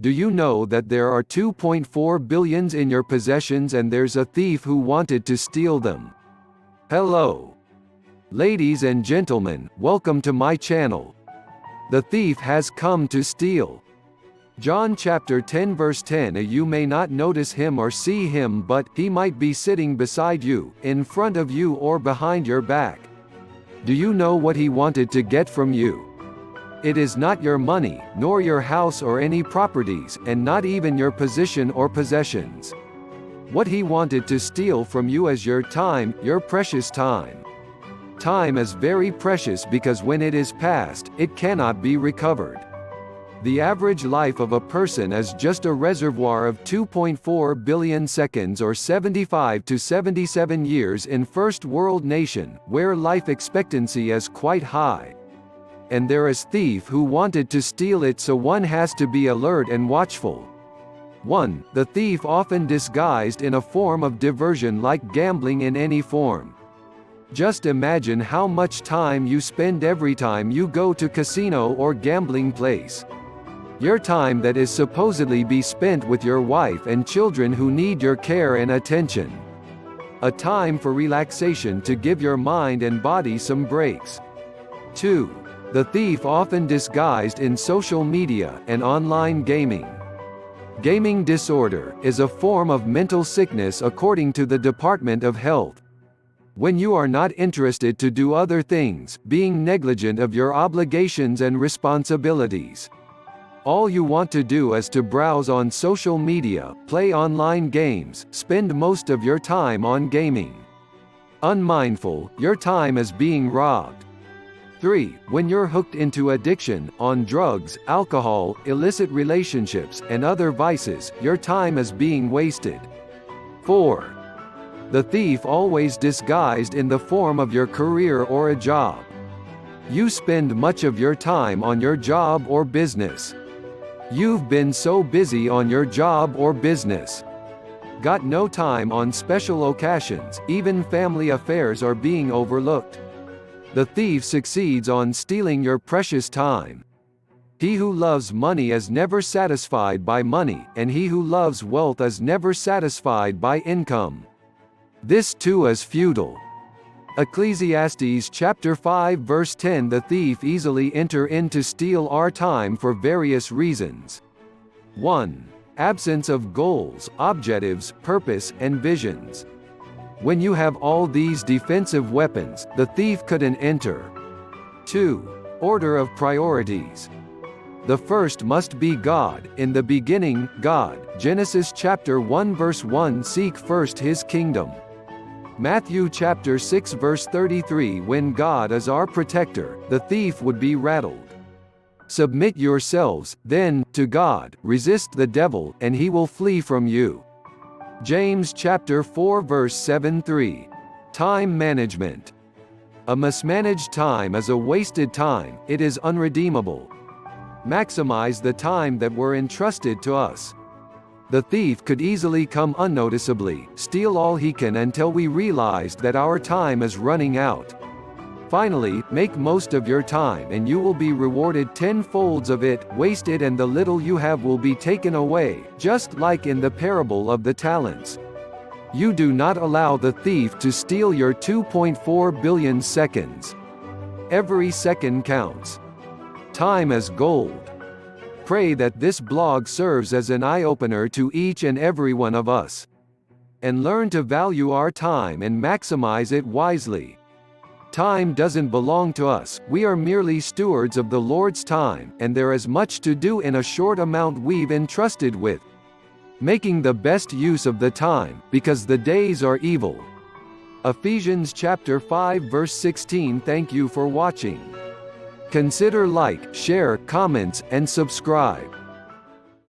Do you know that there are 2.4 billions in your possessions and there's a thief who wanted to steal them? Hello. Ladies and gentlemen, welcome to my channel. The thief has come to steal. John chapter 10 verse 10. You may not notice him or see him, but he might be sitting beside you, in front of you, or behind your back. Do you know what he wanted to get from you? It is not your money, nor your house or any properties, and not even your position or possessions. What he wanted to steal from you is your time, your precious time. Time is very precious because when it is past, it cannot be recovered. The average life of a person is just a reservoir of 2.4 billion seconds, or 75 to 77 years in first world nation, where life expectancy is quite high. And there is thief who wanted to steal it, so one has to be alert and watchful. 1. The thief often disguised in a form of diversion like gambling in any form. Just imagine how much time you spend every time you go to casino or gambling place. Your time that is supposedly be spent with your wife and children who need your care and attention. A time for relaxation to give your mind and body some breaks. 2. The thief often disguised in social media and online gaming. Gaming disorder is a form of mental sickness according to the Department of Health. When you are not interested to do other things, being negligent of your obligations and responsibilities. All you want to do is to browse on social media, play online games, spend most of your time on gaming. Unmindful, your time is being robbed. 3. When you're hooked into addiction, on drugs, alcohol, illicit relationships, and other vices, your time is being wasted. 4. The thief always disguised in the form of your career or a job. You spend much of your time on your job or business. You've been so busy on your job or business. Got no time on special occasions, even family affairs are being overlooked. The thief succeeds on stealing your precious time. He who loves money is never satisfied by money, and he who loves wealth is never satisfied by income. This too is futile. Ecclesiastes chapter 5 verse 10. The thief easily enter in to steal our time for various reasons. 1. Absence of goals, objectives, purpose, and visions. When you have all these defensive weapons, the thief couldn't enter. 2. Order of priorities. The first must be God. In the beginning, God. Genesis chapter 1 verse 1. Seek first his kingdom. Matthew chapter 6 verse 33. When God is our protector, the thief would be rattled. Submit yourselves, then, to God, resist the devil, and he will flee from you. James chapter 4 verse 7-3. Time management. A mismanaged time is a wasted time, it is unredeemable. Maximize the time that were entrusted to us. The thief could easily come unnoticeably, steal all he can until we realized that our time is running out. Finally, make most of your time and you will be rewarded tenfolds of it. Waste it and the little you have will be taken away, just like in the parable of the talents. You do not allow the thief to steal your 2.4 billion seconds. Every second counts. Time is gold. Pray that this blog serves as an eye-opener to each and every one of us. And learn to value our time and maximize it wisely. Time doesn't belong to us, we are merely stewards of the Lord's time, and there is much to do in a short amount we've entrusted with. Making the best use of the time, because the days are evil. Ephesians chapter 5 verse 16. Thank you for watching. Consider like, share, comments, and subscribe.